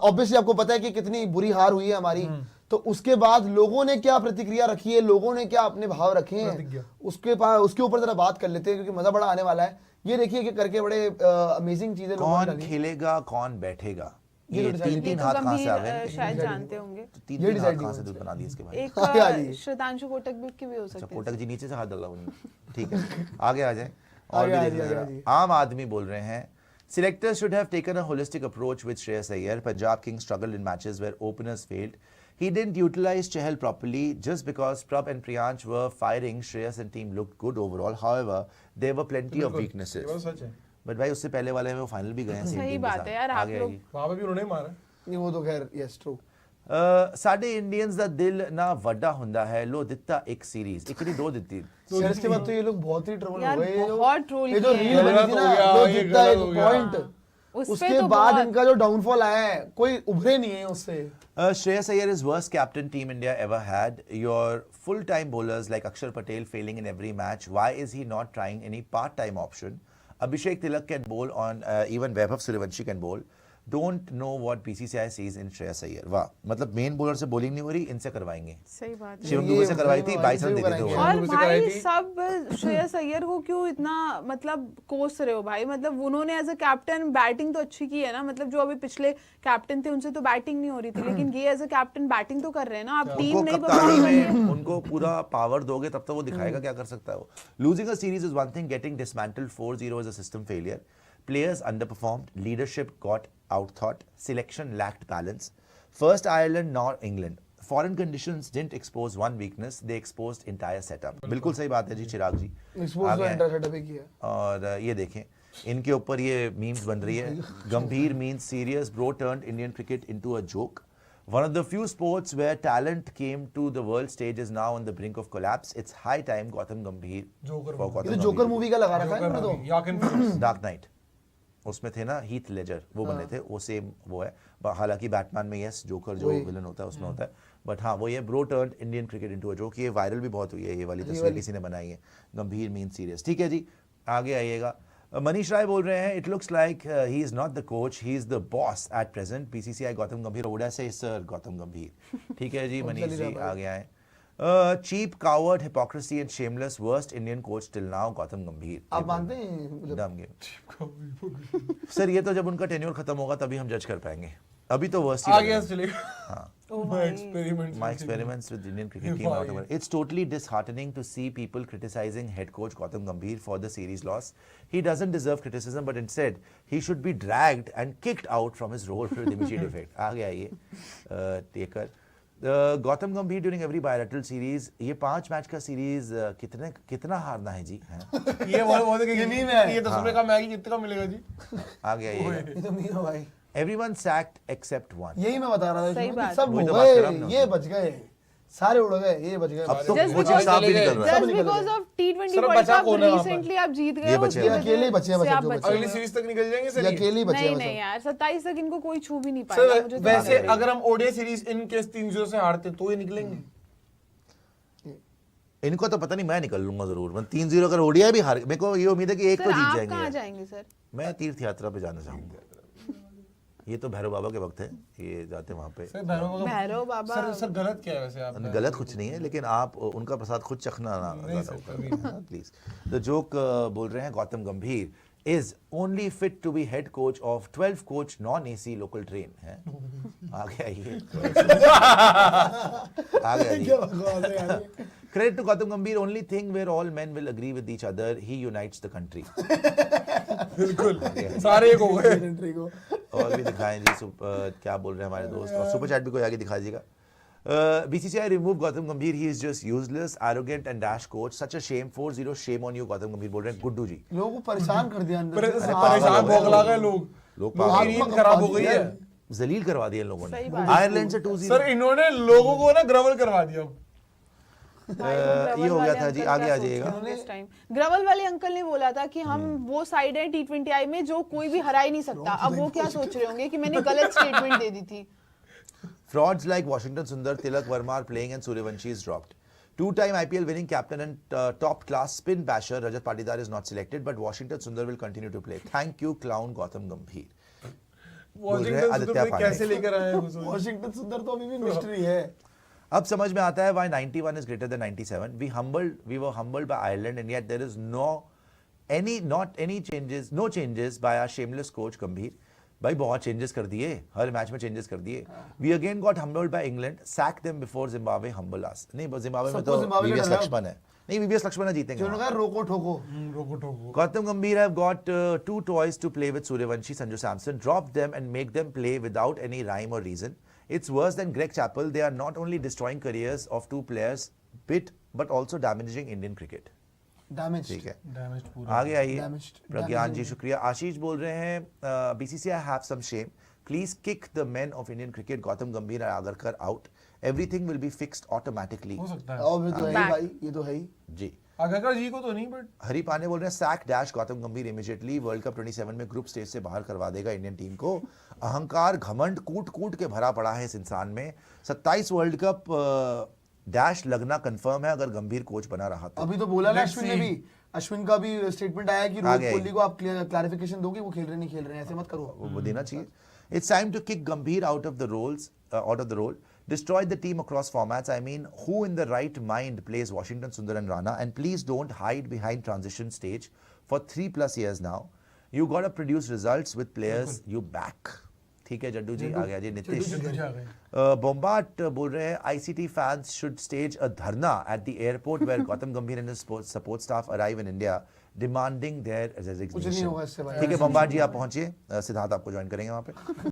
Obviously आपको पता है कि कितनी बुरी हार हुई है हमारी, तो उसके बाद लोगों ने क्या प्रतिक्रिया रखी है, लोगों ने क्या अपने भाव रखे हैं, उसके ऊपर जरा बात कर लेते हैं क्योंकि मजा बड़ा आने वाला है। ये देखिए कि करके बड़े अमेजिंग चीजें लोगों ने कौन डाली। खेलेगा कौन बैठेगा, ये ये तो तीन तीन तो हाथ कहाँ से आ गंभीर गए, शायद जानते होंगे। तीन ये तीन हाथ decide कहाँ नहीं से होना बना दिए इसके भाई। एक श्वेतांशु कोटक भी हो अच्छा सकते कोटक हैं। जी नीचे से हाथ डाला उन्होंने, ठीक है आगे आ जाए। और आगे भी आ देख जाइए, लें आगे जरा। आम आदमी बोल रहे हैं selectors should have taken a holistic approach with Shreyas Iyer. Punjab Kings struggled in matches where openers failed. He didn't utilize Chahal properly just because Prab and Priyansh were firing. Shreyas and team looked good overall. However, there were plenty of weaknesses. ये बात सच है। But भाई उससे पहले वाले में वो final भी गए हैं सही बात है यार, आप लोग वहाँ पे भी उन्होंने ही मारा। नहीं वो तो खैर यस ट्रू। ਸਾਡੇ ਇੰਡੀਅਨਸ ਦਾ ਦਿਲ ਨਾ ਵੱਡਾ ਹੁੰਦਾ ਹੈ, ਲੋ ਦਿੱਤਾ ਇੱਕ ਸੀरीज, ਇੱਕ ਨਹੀਂ ਦੋ ਦਿੱਤੀ। यार इसके बाद तो ये लोग बहुत ही ट्रोल हो यार गए। बहुत troll ये जो किए रील हैं। बनी थी ना, गलत हो लो गया, ये जीतता गलत एक हो गया। पॉइंट, उस पे उसके तो बाद बहुत- इनका जो डाउनफॉल आया है कोई उभरे नहीं है उससे। Shreyas Iyer is worst captain Team India ever had. Your full-time bowlers like Akshar Patel failing in every match. Why is he not trying any part-time option? Abhishek Tilak can bowl on, even Vaibhav Suryavanshi can bowl. Don't know what BCCI sees in Shreyas Iyer. वाह, मतलब main bowler से bowling नहीं हो रही, इनसे करवाएंगे। सही बात है। शिवम दुबे से करवाई थी, 22 रन देते थे वो। और दुबे से कराई भाई थी। सब श्रेयस अय्यर को क्यों इतना मतलब कोस रहे हो भाई, मतलब उन्होंने एज अ कैप्टन बैटिंग तो अच्छी की है ना, मतलब जो अभी पिछले कैप्टन थे उनसे तो बैटिंग नहीं हो रही थी, लेकिन ये एज अ कैप्टन बैटिंग तो कर रहे हैं ना। अब टीम उनको नहीं कप्तानी परफॉर्म कर रही है। में उनको पूरा पावर दोगे तब तो वो दिखाएगा क्या कर सकता है वो। Losing a series is one thing, getting dismantled 4-0 is a system failure. Players underperformed, leadership got outthought, selection lacked balance. First Ireland, now England. Foreign conditions didn't expose one weakness, they exposed entire setup. बिल्कुल सही बात है जी चिराग जी। Expose आगे तो हैं। Enter setup ही किया। और ये देखें इनके ऊपर ये मीम्स बन रही है। गंभीर means serious, bro turned Indian cricket into a joke. One of the few sports where talent came to the world stage is now on the brink of collapse. It's high time Gautam Gambhir joker for movie। Gautam ये तो joker Gambhir. Movie का लगा रखा है इन्होंने तो। याकिन Philips. Dark night उसमें थे ना हीथ लेजर, वो बने थे, वो सेम वो है। हालांकि बैटमैन में यस जोकर जो विलन होता है उसमें होता है, बट हाँ वो ये bro turned Indian cricket into a joke, ये वायरल भी बहुत हुई है ये वाली तस्वीर, किसी ने बनाई है। गंभीर मीन सीरियस, ठीक है जी आगे आइएगा। मनीष राय बोल रहे हैं it looks like he is not the coach, he is the boss at present. BCCI Gautam गंभीर वुड से सर गौतम गंभीर, ठीक है जी मनीष जी आगे आए। Cheap coward hypocrisy and shameless worst Indian coach till now Gautam Gambhir. आप मानते हैं? डम गेम सर, ये तो जब उनका टेन्योर खत्म होगा तभी हम जज कर पाएंगे, अभी तो वर्स्ट ही आगे लग चलेगा। हाँ My experiments. my experiments with Indian cricket came out of it. It's totally disheartening to see people criticizing head coach Gautam Gambhir for the series loss. He doesn't deserve criticism, but instead he should be dragged and kicked out from his role with immediate effect. आगे आइए taker. Gautam गंभीर during every bilateral series, ये 5 match का series कितना हारना है जी? हैं? ये वो ये meme है। ये 10 रुपए का मैगी कितने का मिलेगा जी? आगे आइए। ये तो मीम है भाई। Everyone sacked except one. यही मैं बता रहा था सही कि बात सब वही हो तो बात कर रहा हूं गए, ना। ये बच गए, सारे उड़ गए, ये बच गए। अब तो Just कोचिंग because- स्टाफ भी निकल रहा है। Just because of T20 sir, World बचा Cup कौन है वहाँ पर? recently आप जीत गए ये हो, बचे उसकी हैं। वजह अकेले ही बचे हैं से बस आप जो बचे बचे हो। अगली सीरीज तक निकल जाएंगे सर ये ये? अकेले ही बचे नहीं हैं नहीं बस। यार 27 तक इनको कोई छू भी नहीं पाएगा, सर मुझे तो वैसे लग रहा है। अगर हम ओडीआई सीरीज इन केस 3-0 से हारते तो ये निकलेंगे। इनको तो पता नहीं, मैं निकल लूंगा जरूर। मैं 3-0 अगर ओडीआई भी हार, मेरे को ये उम्मीद है कि एक सर तो जीत आप जाएंगे कहाँ यार। जाएंगे सर? मैं तीर्थ यात्रा पे जाना चाहूंगा। ये तो भैरव बाबा के वक्त है, ये जाते वहाँ पे। सर भैरव बाबा सर गलत क्या है वैसे आप? गलत कुछ नहीं है, लेकिन आप उनका प्रसाद खुद चखना ना प्लीज। द जोक बोल रहे हैं गौतम गंभीर is only fit to be head coach of 12 coach non-AC local train है। आगे आइए आगे आइए। Credit to Gautam Gambhir, only thing where all men will agree with each other, he unites the country. बिल्कुल सारे एक हो गए। एंट्री को और भी दिखाएं जी क्या बोल रहे हैं हमारे दोस्त, और सुपर चैट भी कोई आगे दिखा दीजिएगा। BCCI remove Gautam Gambhir, he is just useless, arrogant and dash coach. Such a shame, 4-0 shame on you Gautam Gambhir बोल रहे हैं गुड्डू जी। लोगों को परेशान कर दिया अंदर से। परेशान भोगला गए लोग। लोग लोगों की नींद खराब हो गई है। जलील करवा दिया इन लोगों ने सही बात। आयरलैंड से 2-0। सर इन्होंने लोगों को ना ग्रवल करवा दिया। ये हो गया था जी, आगे आ जाइएगा। ग्रवल वाले अंकल ने बोला था कि हम वो साइड है T20I में जो कोई भी हरा ही नहीं सकता। अब वो क्या सोच रहे होंगे कि मैंने गलत स्टेटमेंट दे दी थी। Frauds like Washington Sundar, Tilak Verma are playing and Suryavanshi is dropped. Two-time IPL winning captain and top-class spin basher Rajat Patidar is not selected, but Washington Sundar will continue to play. Thank you, clown Gautam Gambhir. बोल रहे हैं Washington Aditya सुंदर पांडे। कैसे लेकर आए हैं उसको? Washington सुंदर तो अभी भी मिस्ट्री है। अब समझ में आता है why 91 is greater than 97. We were humbled by Ireland, and yet there is not any changes, no changes by our shameless coach Gambhir. भाई बहुत चेंजेस कर दिए, हर मैच में चेंजेस कर दिए. We again got humbled by England, sacked them before Zimbabwe humble us. नहीं Zimbabwe में तो सबको जिम्बाब्वे का VVS डर है। लक्ष्मण है. नहीं VVS लक्ष्मण है जीतेंगे. जिन्होंने कहा रोको ठोको। रोको टोको। Gautam Gambhir have got 2 toys to play with Suryavanshi, Sanju Samson. Drop them and make them play without any rhyme or reason. It's worse than Greg Chappell. They are not only destroying careers of 2 players, but also damaging Indian cricket. Damage. ठीक है. Damage पूरा। आगे आइए. Damaged. प्रज्ञान जी शुक्रिया. आशीष बोल रहे हैं BCCI have some shame. Please kick the men of Indian cricket, Gautam Gambhir and Agarkar out. Everything will be fixed automatically. हो सकता है। और भी तो है ही Back. भाई, ये तो है ही। जी. आगरकर जी को तो नहीं, बट हरी पांडे बोल रहे हैं सैक डैश गौतम गंभीर इमीडिएटली. वर्ल्ड कप 27 में ग्रुप स्टेज से बाहर करवा देगा इंडियन टीम को. अहंकार घमंड कूट कूट के भरा पड़ा है इस इंसान में. 27 वर्ल्ड कप डैश लगना कंफर्म है अगर गंभीर कोच बना रहा तो. अभी तो बोला ना Let's अश्विन ने see. भी, अश्विन का भी स्टेटमेंट आया कि आ रोहित गया कोहली ये। को आप क्लैरिफिकेशन दोगे, वो खेल रहे नहीं खेल रहे हैं, ऐसे मत करो। वो देना चाहिए. It's time to kick Gambhir out of the role. Destroy the team across formats. I mean, who in the right mind plays Washington Sundar and Rana? And please don't hide behind transition stage for 3+ years now. You got to produce results with players you back. ठीक है जड्डू जी. आ गया जी नितिश. जड्डू जी आ गए। बोम्बाट बोल रहे हैं ICT fans should stage a dharna at the airport where Gautam Gambhir and his support staff arrive in India, demanding their कुछ नहीं resignation. होगा इससे भाई। ठीक है बोम्बाट जी आप पहुंचिए. सिद्धार्थ आपको ज्वाइन करेंगे वहां पे.